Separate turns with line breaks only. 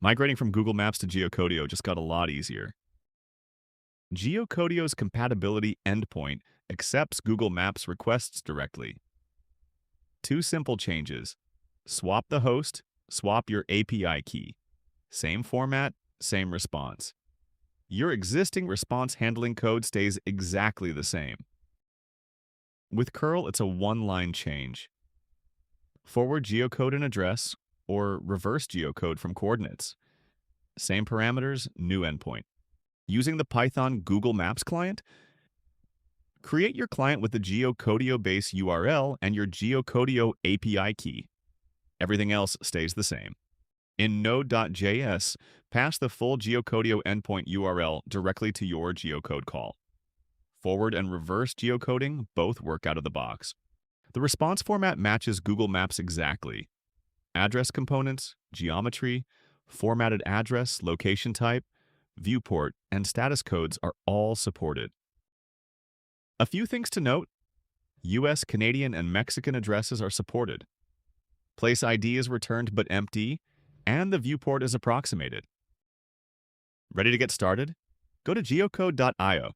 Migrating from Google Maps to Geocodio just got a lot easier. Geocodio's compatibility endpoint accepts Google Maps requests directly. Two simple changes. Swap the host, swap your API key. Same format, same response. Your existing response handling code stays exactly the same. With curl, it's a one-line change. Forward geocode and address, or reverse geocode from coordinates. Same parameters, new endpoint. Using the Python Google Maps client, create your client with the Geocodio base URL and your Geocodio API key. Everything else stays the same. In Node.js, pass the full Geocodio endpoint URL directly to your geocode call. Forward and reverse geocoding both work out of the box. The response format matches Google Maps exactly. Address components, geometry, formatted address, location type, viewport, and status codes are all supported. A few things to note: US, Canadian, and Mexican addresses are supported. Place ID is returned but empty, and the viewport is approximated. Ready to get started? Go to geocode.io.